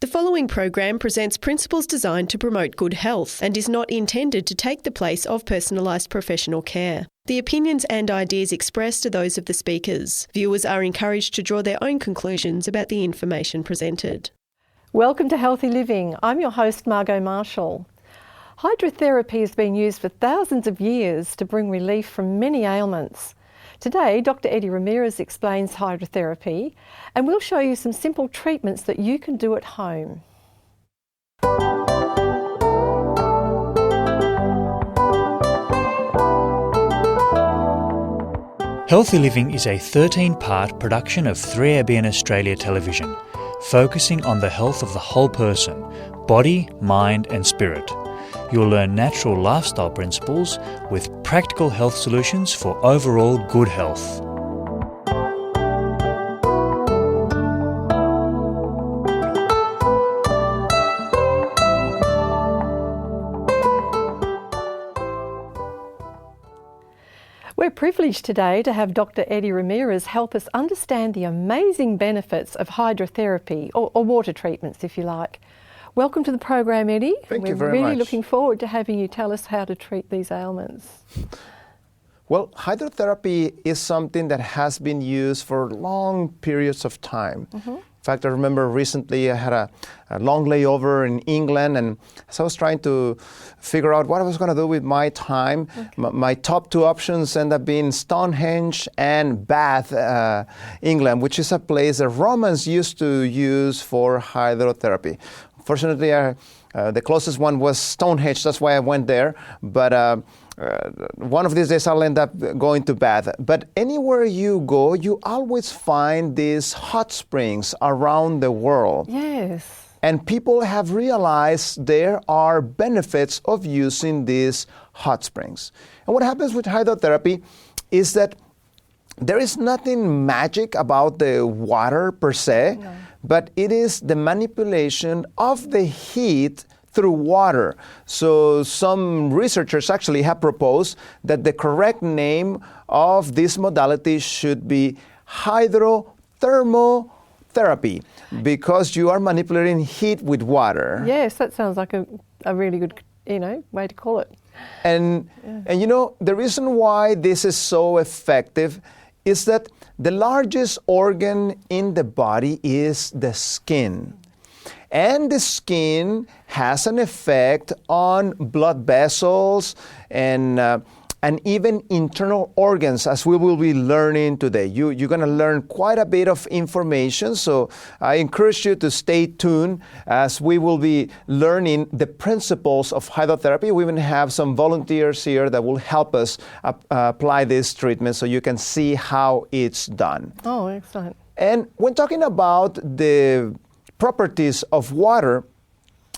The following program presents principles designed to promote good health and is not intended to take the place of personalised professional care. The opinions and ideas expressed are those of the speakers. Viewers are encouraged to draw their own conclusions about the information presented. Welcome to Healthy Living. I'm your host, Margot Marshall. Hydrotherapy has been used for thousands of years to bring relief from many ailments. Today, Dr Eddie Ramirez explains hydrotherapy, and we'll show you some simple treatments that you can do at home. Healthy Living is a 13-part production of 3ABN Australia Television, focusing on the health of the whole person, body, mind and spirit. You'll learn natural lifestyle principles with practical health solutions for overall good health. We're privileged today to have Dr Eddie Ramirez help us understand the amazing benefits of hydrotherapy, or water treatments if you like. Welcome to the program, Eddie. Thank you very much. We're really looking forward to having you tell us how to treat these ailments. Well, hydrotherapy is something that has been used for long periods of time. In fact, I remember recently I had a long layover in England, and so I was trying to figure out what I was going to do with my time. My top two options ended up being Stonehenge and Bath, England, which is a place that Romans used to use for hydrotherapy. Fortunately, the closest one was Stonehenge. That's why I went there. But one of these days, I'll end up going to Bath. But anywhere you go, you always find these hot springs around the world. Yes. And people have realized there are benefits of using these hot springs. And what happens with hydrotherapy is that there is nothing magic about the water per se, but it is the manipulation of the heat through water. So some researchers actually have proposed that the correct name of this modality should be hydrothermotherapy, because you are manipulating heat with water. Yes, that sounds like a really good, way to call it. And the reason why this is so effective is that the largest organ in the body is the skin. And the skin has an effect on blood vessels and even internal organs, as we will be learning today. You're going to learn quite a bit of information, so I encourage you to stay tuned as we will be learning the principles of hydrotherapy. We even have some volunteers here that will help us apply this treatment so you can see how it's done. Oh, excellent. And when talking about the properties of water,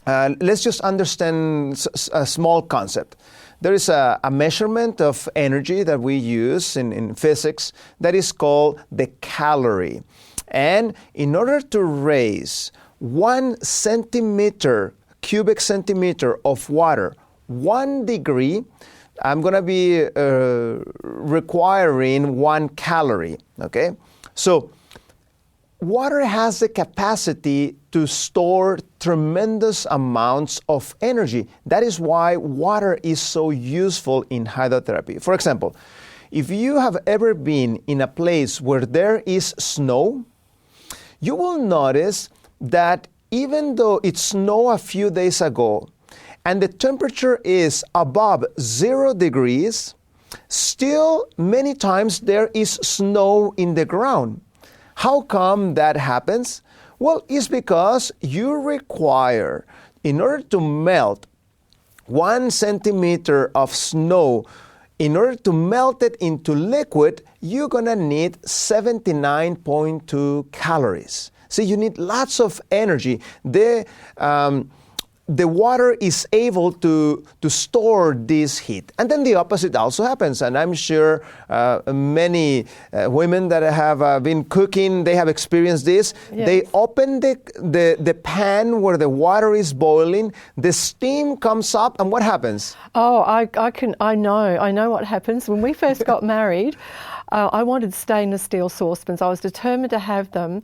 let's just understand a small concept. There is a measurement of energy that we use in physics that is called the calorie. And in order to raise 1 cubic centimeter of water 1 degree, I'm going to be requiring 1 calorie. Okay? So water has the capacity to store tremendous amounts of energy. That is why water is so useful in hydrotherapy. For example, if you have ever been in a place where there is snow, you will notice that even though it snowed a few days ago and the temperature is above 0 degrees, still many times there is snow in the ground. How come that happens? Well, it's because you require, in order to melt 1 centimeter of snow, in order to melt it into liquid, you're going to need 79.2 calories. So you need lots of energy. The water is able to store this heat. And then the opposite also happens. And I'm sure many women that have been cooking, they have experienced this. Yes. They open the pan where the water is boiling, the steam comes up, and what happens? Oh, I know what happens. When we first got married, I wanted stainless steel saucepans. I was determined to have them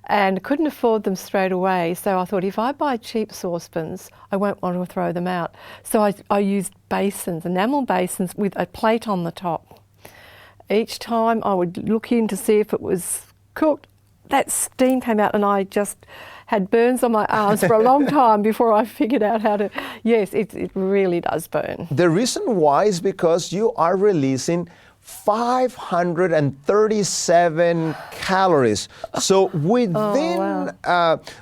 and couldn't afford them straight away. So I thought, if I buy cheap saucepans, I won't want to throw them out. So I used basins, enamel basins with a plate on the top. Each time I would look in to see if it was cooked, that steam came out and I just had burns on my arms for a long time before I figured out how to... Yes, it really does burn. The reason why is because you are releasing 537 calories. So within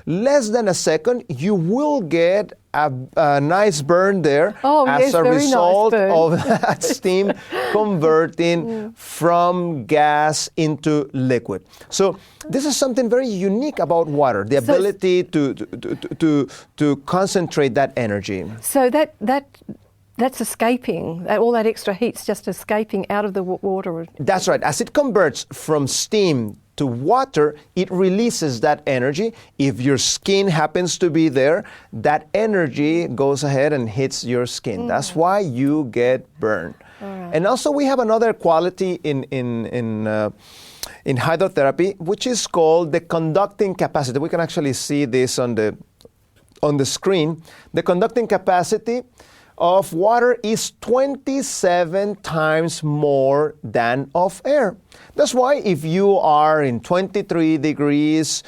less than a second, you will get a nice burn there as a result of that steam converting from gas into liquid. So this is something very unique about water, the ability to concentrate that energy. So that's escaping, all that extra heat's just escaping out of the water. That's right. As it converts from steam to water, it releases that energy. If your skin happens to be there, that energy goes ahead and hits your skin. That's why you get burned. Right. And also we have another quality in hydrotherapy, which is called the conducting capacity. We can actually see this on the screen. The conducting capacity of water is 27 times more than of air. That's why if you are in 23 degrees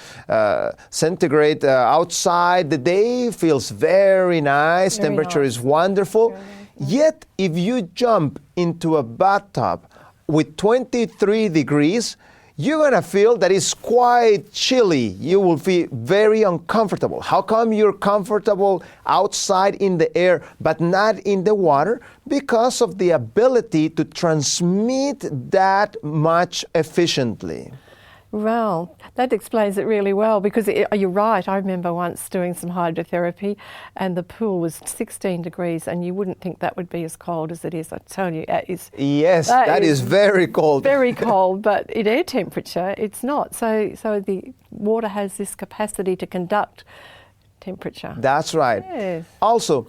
centigrade outside, the day feels very nice, temperature is wonderful. Yet if you jump into a bathtub with 23 degrees, you're going to feel that it's quite chilly. You will feel very uncomfortable. How come you're comfortable outside in the air but not in the water? Because of the ability to transmit that much efficiently. Well, that explains it really well, because you're right. I remember once doing some hydrotherapy and the pool was 16 degrees and you wouldn't think that would be as cold as it is. I tell you, it is. Yes, that is very cold. Very cold, but at air temperature, it's not. So the water has this capacity to conduct temperature. That's right. Yes. Also,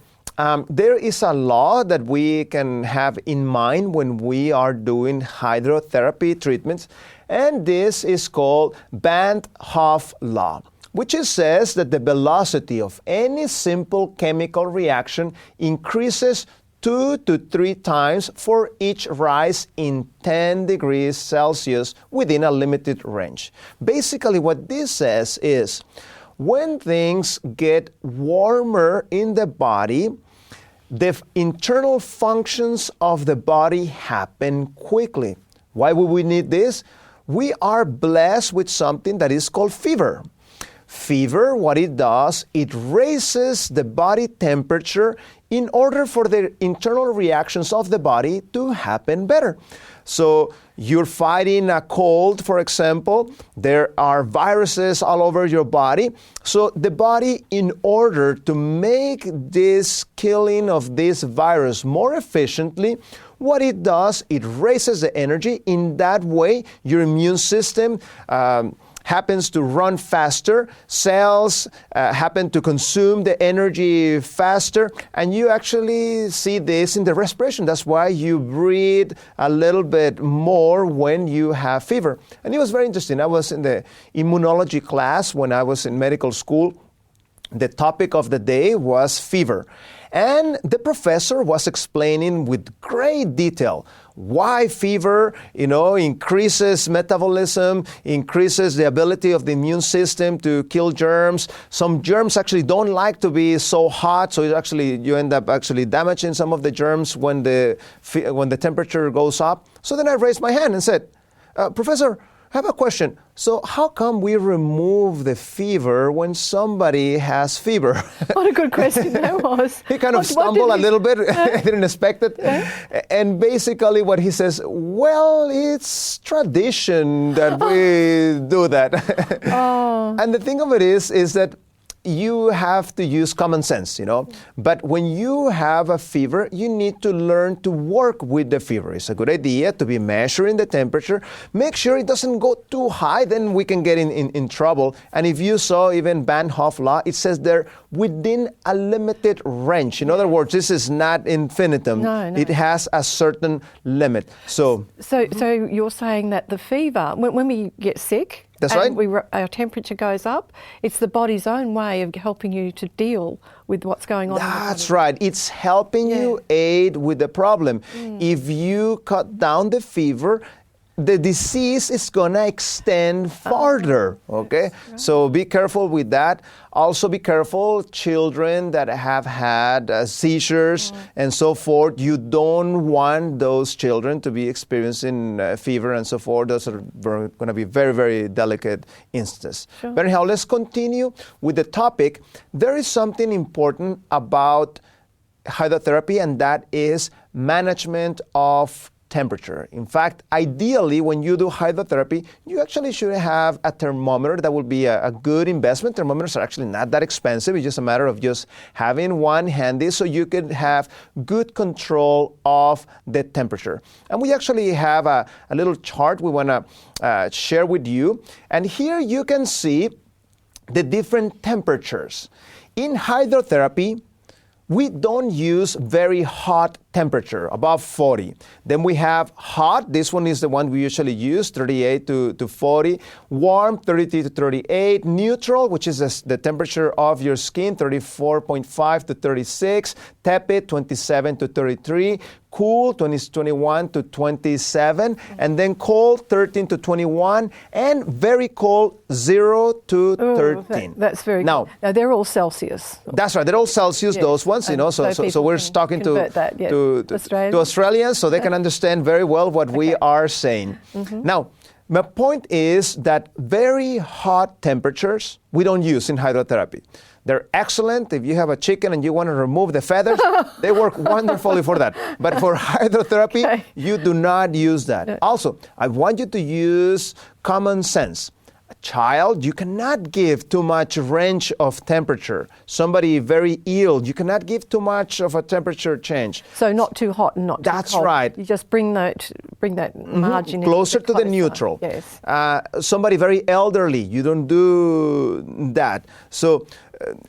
there is a law that we can have in mind when we are doing hydrotherapy treatments, and this is called Van 't Hoff law, which says that the velocity of any simple chemical reaction increases 2 to 3 times for each rise in 10 degrees Celsius within a limited range. Basically, what this says is when things get warmer in the body, the internal functions of the body happen quickly. Why would we need this? We are blessed with something that is called fever. Fever, what it does, it raises the body temperature in order for the internal reactions of the body to happen better. So you're fighting a cold, for example, there are viruses all over your body. So the body, in order to make this killing of this virus more efficiently, what it does, it raises the energy. In that way, your immune system happens to run faster, cells happen to consume the energy faster, and you actually see this in the respiration. That's why you breathe a little bit more when you have fever. And it was very interesting. I was in the immunology class when I was in medical school. The topic of the day was fever. And the professor was explaining with great detail why fever, increases metabolism, increases the ability of the immune system to kill germs. Some germs actually don't like to be so hot, so you end up actually damaging some of the germs when the temperature goes up. So then I raised my hand and said, Professor, I have a question. So how come we remove the fever when somebody has fever? What a good question that was. He kind of stumbled a little bit. I didn't expect it. Yeah. And basically what he says, well, it's tradition that we do that. Oh. And the thing of it is that you have to use common sense, But when you have a fever, you need to learn to work with the fever. It's a good idea to be measuring the temperature. Make sure it doesn't go too high, then we can get in trouble. And if you saw even Van Hoff law, it says they're within a limited range. In other words, this is not infinitum. No. It has a certain limit. So you're saying that the fever, when we get sick, that's and right. Our temperature goes up, it's the body's own way of helping you to deal with what's going on. That's right. It's helping you aid with the problem. If you cut down the fever, the disease is going to extend farther, okay? Right. So be careful with that. Also be careful, children that have had seizures and so forth. You don't want those children to be experiencing fever and so forth. Those are going to be very, very delicate instances. Sure. But anyhow, let's continue with the topic. There is something important about hydrotherapy, and that is management of temperature. In fact, ideally, when you do hydrotherapy, you actually should have a thermometer. That would be a good investment. Thermometers are actually not that expensive. It's just a matter of just having one handy so you can have good control of the temperature. And we actually have a little chart we want to share with you. And here you can see the different temperatures. In hydrotherapy, we don't use very hot temperature, above 40. Then we have hot. This one is the one we usually use, 38 to 40. Warm, 33 to 38. Neutral, which is the temperature of your skin, 34.5 to 36. Tepid, 27 to 33. Cool, 21 to 27. And then cold, 13 to 21. And very cold, 0 to 13. That's very now, cool. Now, they're all Celsius. That's right. They're all Celsius, those ones, So we're talking to Australians, so they can understand very well what we are saying. Now, my point is that very hot temperatures we don't use in hydrotherapy. They're excellent. If you have a chicken and you want to remove the feathers, they work wonderfully for that. But for hydrotherapy, you do not use that. Also, I want you to use common sense. A child, you cannot give too much range of temperature. Somebody very ill, you cannot give too much of a temperature change. So not too hot and not too cold. That's right. You just bring that margin closer to the neutral. Yes. Somebody very elderly, you don't do that. So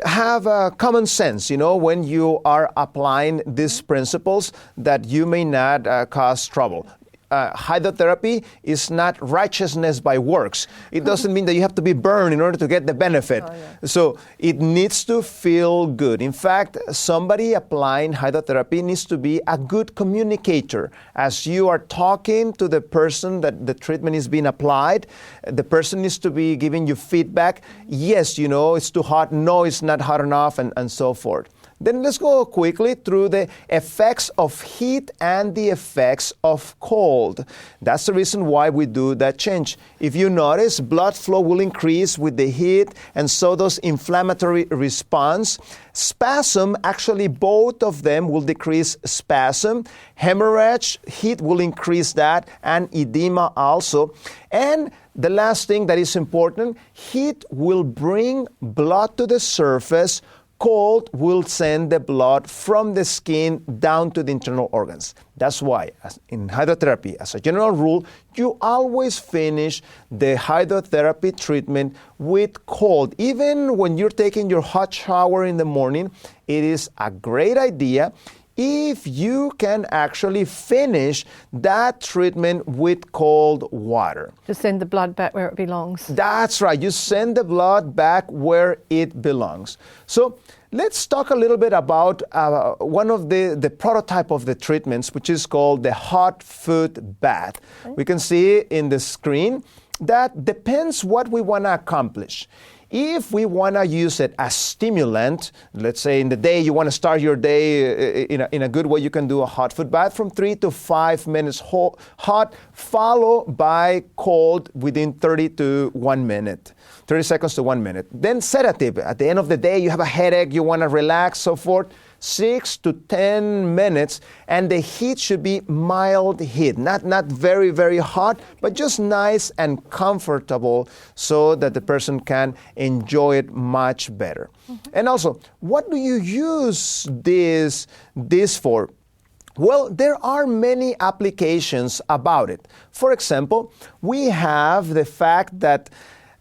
have common sense, when you are applying these principles that you may not cause trouble. Hydrotherapy is not righteousness by works. It doesn't mean that you have to be burned in order to get the benefit. So it needs to feel good. In fact, somebody applying hydrotherapy needs to be a good communicator. As you are talking to the person that the treatment is being applied, the person needs to be giving you feedback. Yes, it's too hot. No, it's not hot enough, and so forth. Then let's go quickly through the effects of heat and the effects of cold. That's the reason why we do that change. If you notice, blood flow will increase with the heat, and so does inflammatory response. Spasm, actually both of them will decrease spasm. Hemorrhage, heat will increase that, and edema also. And the last thing that is important, heat will bring blood to the surface. Cold will send the blood from the skin down to the internal organs. That's why, in hydrotherapy, as a general rule, you always finish the hydrotherapy treatment with cold. Even when you're taking your hot shower in the morning, it is a great idea if you can actually finish that treatment with cold water. To send the blood back where it belongs. That's right. You send the blood back where it belongs. So let's talk a little bit about one of the prototype of the treatments, which is called the hot foot bath. Okay. We can see in the screen that depends what we want to accomplish. If we want to use it as stimulant, let's say in the day you want to start your day in a good way, you can do a hot foot bath from 3 to 5 minutes hot, followed by cold within 30 to 1 minute. 30 seconds to 1 minute. Then sedative. At the end of the day, you have a headache, you want to relax, so forth. 6 to 10 minutes, and the heat should be mild heat, not very, very hot, but just nice and comfortable so that the person can enjoy it much better. And also, what do you use this for? Well, there are many applications about it. For example, we have the fact that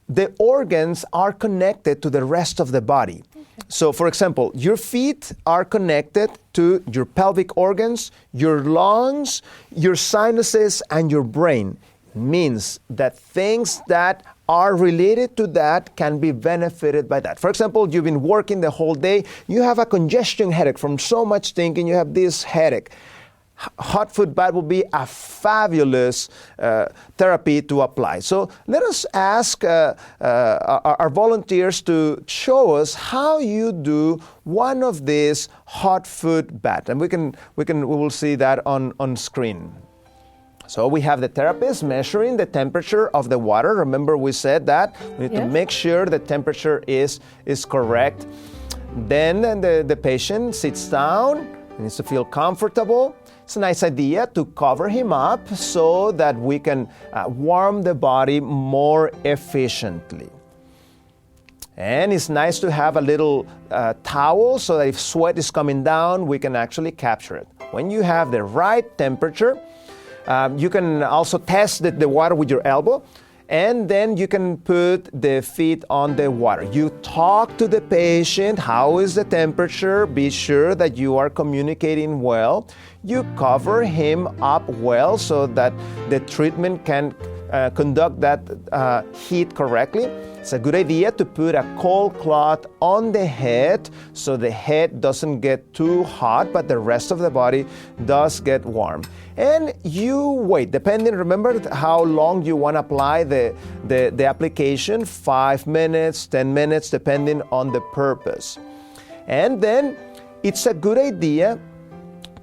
the organs are connected to the rest of the body. So, for example, your feet are connected to your pelvic organs, your lungs, your sinuses, and your brain. It means that things that are related to that can be benefited by that. For example, you've been working the whole day, you have a congestion headache from so much thinking, you have this headache. Hot foot bath will be a fabulous therapy to apply. So let us ask our volunteers to show us how you do one of these hot foot baths, and we will see that on screen. So we have the therapist measuring the temperature of the water. Remember, we said that we need to make sure the temperature is correct. Then the patient sits down. He needs to feel comfortable. It's a nice idea to cover him up so that we can warm the body more efficiently. And it's nice to have a little towel so that if sweat is coming down, we can actually capture it. When you have the right temperature, you can also test the water with your elbow, and then you can put the feet on the water. You talk to the patient, how is the temperature? Be sure that you are communicating well. You cover him up well so that the treatment can conduct that heat correctly. It's a good idea to put a cold cloth on the head so the head doesn't get too hot, but the rest of the body does get warm. And you wait, remember how long you want to apply the application, 5 minutes, 10 minutes, depending on the purpose. And then it's a good idea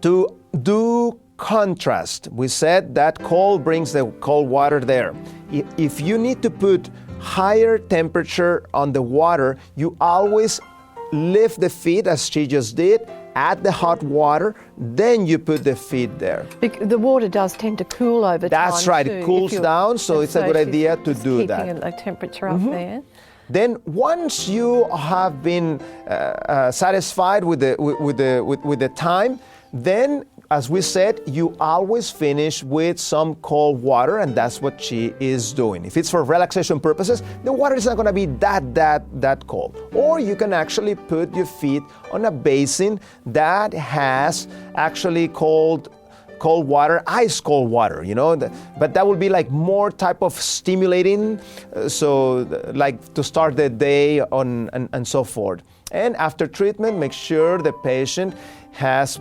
to do contrast. We said that cold brings the cold water there. If you need to put higher temperature on the water, you always lift the feet as she just did, add the hot water, then you put the feet there. The water does tend to cool over time. That's right, too, it cools down, so it's a good idea to do that. Keeping a temperature up there. Then once you have been satisfied with the time, then as we said, you always finish with some cold water, and that's what she is doing. If it's for relaxation purposes, the water is not going to be that cold. Or you can actually put your feet on a basin that has actually cold water, ice cold water, but that will be like more type of stimulating, so like to start the day and so forth. And after treatment, make sure the patient has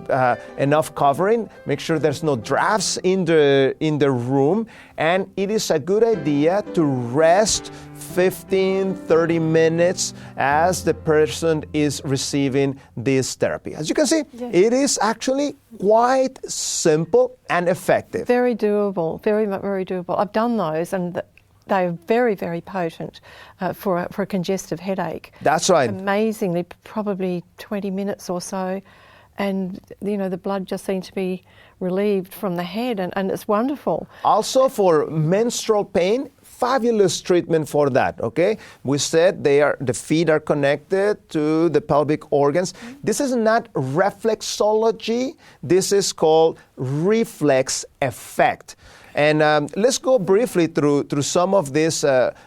enough covering. Make sure there's no drafts in the room, and it is a good idea to rest 15-30 minutes as the person is receiving this therapy. As you can see, it is actually quite simple and effective. Very doable, very doable. I've done those, and they are very, very potent for a congestive headache. That's right. Amazingly, probably 20 minutes or so. And, the blood just seems to be relieved from the head, and it's wonderful. Also for menstrual pain, fabulous treatment for that, okay? We said the feet are connected to the pelvic organs. This is not reflexology. This is called reflex effect. And let's go briefly through some of these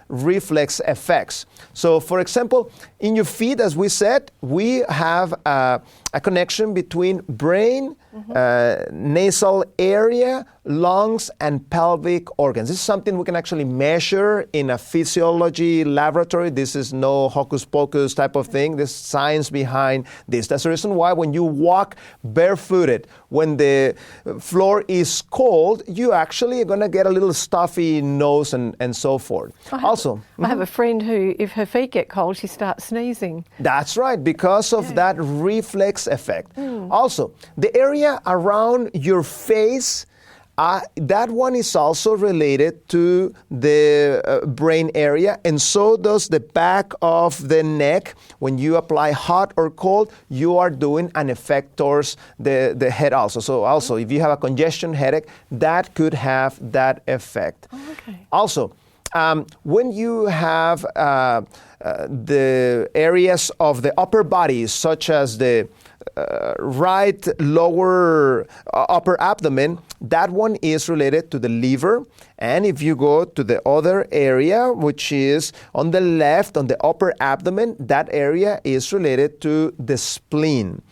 reflex effects. So, for example, in your feet, as we said, we have a connection between brain, nasal area, lungs, and pelvic organs. This is something we can actually measure in a physiology laboratory. This is no hocus pocus type of thing. There's science behind this. That's the reason why when you walk barefooted, when the floor is cold, you actually are going to get a little stuffy nose and so forth. I have a friend who, if her feet get cold, she starts sneezing. That's right, because of that reflex effect. Also, the area around your face that one is also related to the brain area, and so does the back of the neck. When you apply hot or cold, you are doing an effect towards the head also. So also, if you have a congestion headache, that could have that effect. Oh, okay. Also, when you have the areas of the upper body, such as the right lower upper abdomen, that one is related to the liver. And if you go to the other area, which is on the left, on the upper abdomen, that area is related to the spleen.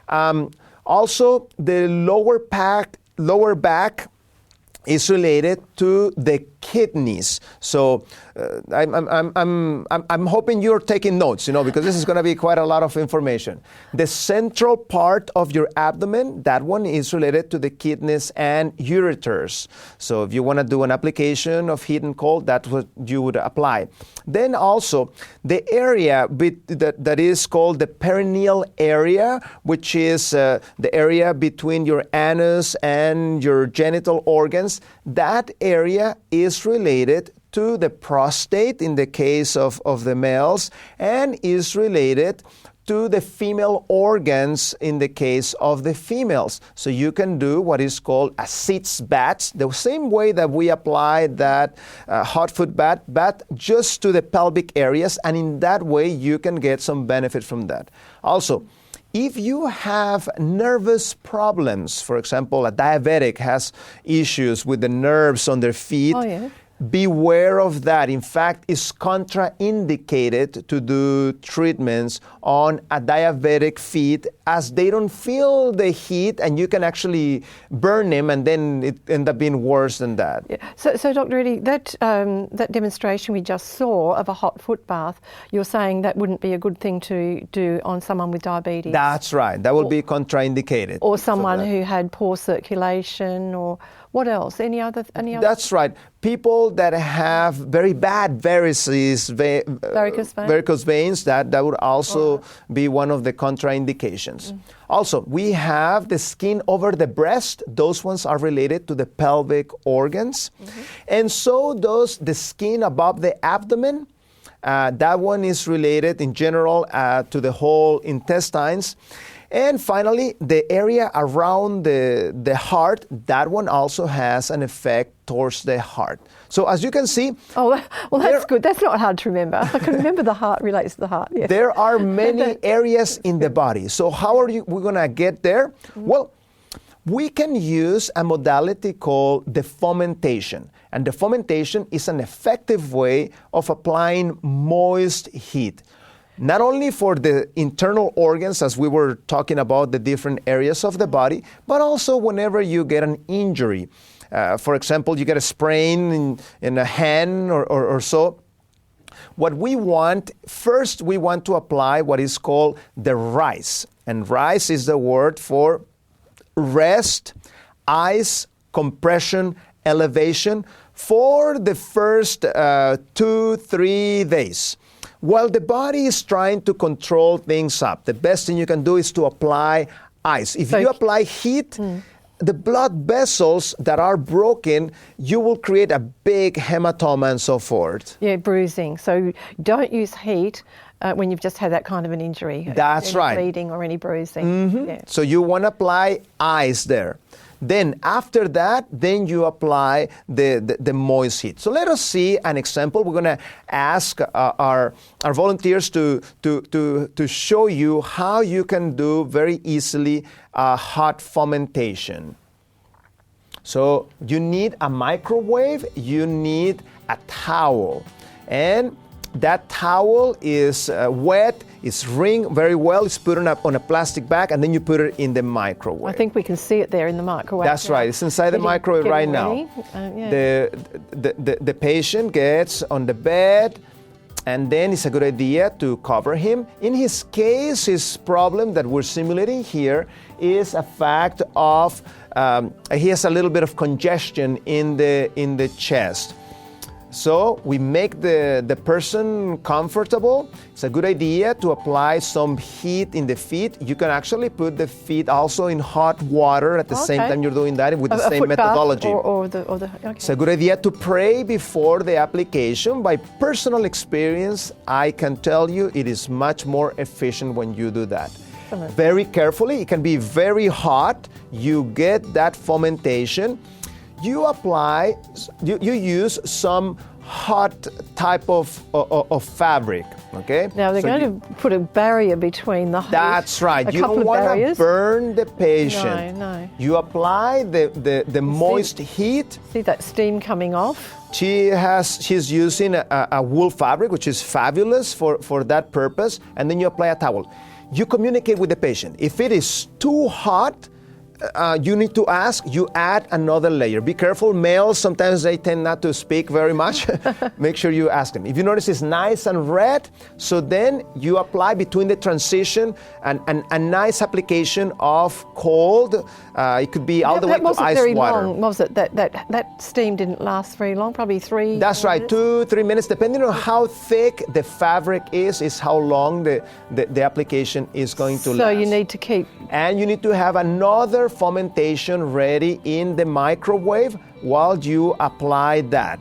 Also, the lower back is related to the kidneys. So I'm hoping you're taking notes, because this is going to be quite a lot of information. The central part of your abdomen, that one is related to the kidneys and ureters. So if you want to do an application of heat and cold, that's what you would apply. Then also the area that is called the perineal area, which is the area between your anus and your genital organs, that area is related to the prostate in the case of the males, and is related to the female organs in the case of the females. So you can do what is called a sitz bath, the same way that we apply that hot foot bath just to the pelvic areas, and in that way you can get some benefit from that. Also, if you have nervous problems, for example, a diabetic has issues with the nerves on their feet, beware of that. In fact, it's contraindicated to do treatments on a diabetic feet, as they don't feel the heat, and you can actually burn them, and then it end up being worse than that. Yeah. So Dr. Eddie, that demonstration we just saw of a hot foot bath, you're saying that wouldn't be a good thing to do on someone with diabetes? That's right. That will be contraindicated. Or someone who had poor circulation, or what else? Any other? That's right. People that have very bad varicose veins, that would also be one of the contraindications. Also, we have the skin over the breast. Those ones are related to the pelvic organs. And so does the skin above the abdomen. That one is related in general to the whole intestines. And finally, the area around the heart, that one also has an effect towards the heart. So as you can see... Oh, well, that's good. That's not hard to remember. I can remember the heart relates to the heart. Yes. There are many areas in the body. So how are we going to get there? Well, we can use a modality called the fomentation. And the fomentation is an effective way of applying moist heat. Not only for the internal organs, as we were talking about the different areas of the body, but also whenever you get an injury. For example, you get a sprain in a hand or so. What we want, first we want to apply what is called the RICE. And RICE is the word for rest, ice, compression, elevation for the first 2-3 days. While the body is trying to control things up, the best thing you can do is to apply ice. If you apply heat, the blood vessels that are broken, you will create a big hematoma and so forth. Yeah, bruising. So don't use heat when you've just had that kind of an injury. That's right. Bleeding or any bruising. Yeah. So you want to apply ice there. Then after that, then you apply the moist heat. So let us see an example. We're going to ask our volunteers to show you how you can do very easily hot fomentation. So you need a microwave, you need a towel, and that towel is wet, it's wringed very well, it's put on a plastic bag, and then you put it in the microwave. I think we can see it there in the microwave. That's right, it's inside the microwave right now. The patient gets on the bed, and then it's a good idea to cover him. In his case, his problem that we're simulating here is a fact of he has a little bit of congestion in the chest. So we make the person comfortable. It's a good idea to apply some heat in the feet. You can actually put the feet also in hot water at the same time you're doing that with the same methodology. Okay. It's a good idea to pray before the application. By personal experience, I can tell you it is much more efficient when you do that. Very carefully, it can be very hot. You get that fomentation. You apply, you use some hot type of fabric, okay? Now they're going to put a barrier between the heat. That's right. You don't want to burn the patient. No. You apply the moist heat. See that steam coming off? She's using a wool fabric, which is fabulous for that purpose, and then you apply a towel. You communicate with the patient. If it is too hot, you need to ask, you add another layer. Be careful, males, sometimes they tend not to speak very much. Make sure you ask them. If you notice it's nice and red, so then you apply between the transition and a nice application of cold. It could be all the way to ice water. That wasn't very long, was it? That steam didn't last very long, probably 3 That's right, minutes? 2-3 minutes, depending on how thick the fabric is how long the application is going to last. So you need to keep... And you need to have another fomentation ready in the microwave while you apply that.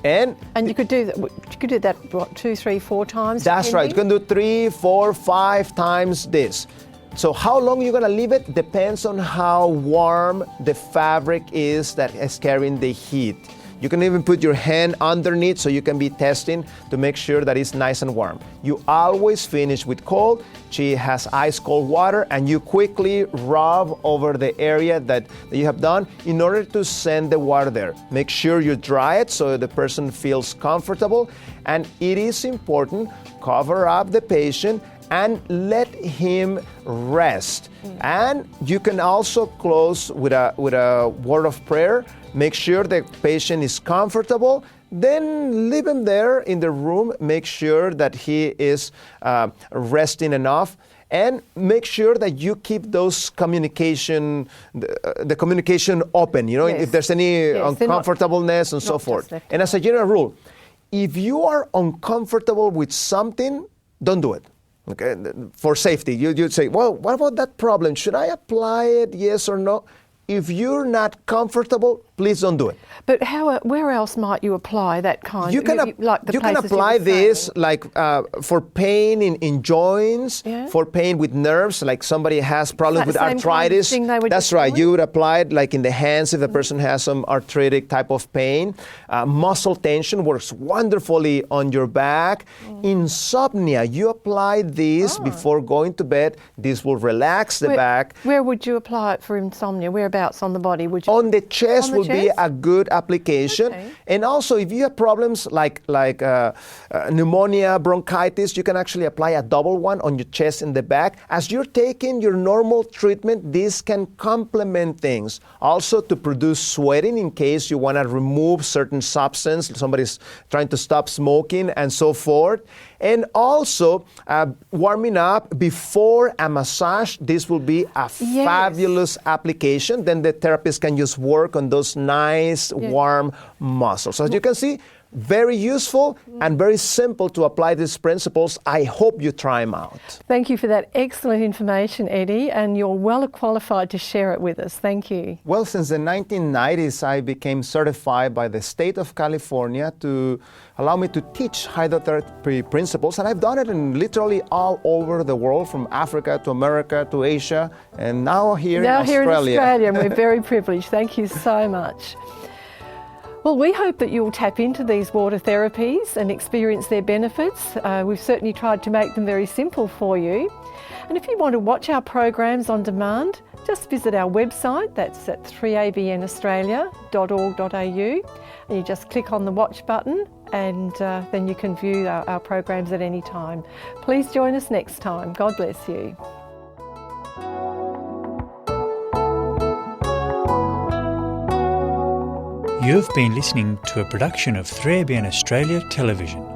And you could do that what, 2, 3, 4 times? That's right. You can do 3, 4, 5 times this. So how long you're going to leave it depends on how warm the fabric is that is carrying the heat. You can even put your hand underneath so you can be testing to make sure that it's nice and warm. You always finish with cold. She has ice cold water, and you quickly rub over the area that you have done in order to send the water there. Make sure you dry it so the person feels comfortable. And it is important, cover up the patient and let him rest. And you can also close with a word of prayer. Make sure the patient is comfortable. Then leave him there in the room. Make sure that he is resting enough. And make sure that you keep those communication, the communication open, yes. If there's any uncomfortableness and so forth. And as a general rule, if you are uncomfortable with something, don't do it. Okay, for safety, you'd say, well, what about that problem? Should I apply it, yes or no? If you're not comfortable, please don't do it. But where else might you apply that kind? You can apply this like for pain in joints, for pain with nerves, like somebody has problems with arthritis. That's right. You would apply it like in the hands if the person has some arthritic type of pain. Muscle tension works wonderfully on your back. Insomnia, you apply this before going to bed. This will relax the back. Where would you apply it for insomnia? Whereabouts on the body would you? On the chest will be a good application. Okay. And also, if you have problems like pneumonia, bronchitis, you can actually apply a double one on your chest and the back. As you're taking your normal treatment, this can complement things. Also, to produce sweating in case you want to remove certain substance, somebody's trying to stop smoking and so forth. And also, warming up before a massage, this will be a fabulous application. Then the therapist can just work on those nice, warm muscles. So as you can see, very useful and very simple to apply these principles. I hope you try them out. Thank you for that excellent information, Eddie, and you're well qualified to share it with us. Thank you. Well, since the 1990s, I became certified by the state of California to allow me to teach hydrotherapy principles, and I've done it in literally all over the world, from Africa to America to Asia, and now here in Australia. And we're very privileged. Thank you so much. Well, we hope that you'll tap into these water therapies and experience their benefits. We've certainly tried to make them very simple for you. And if you want to watch our programs on demand, just visit our website. That's at 3abnaustralia.org.au. And you just click on the watch button, and then you can view our programs at any time. Please join us next time. God bless you. You've been listening to a production of 3ABN Australia Television.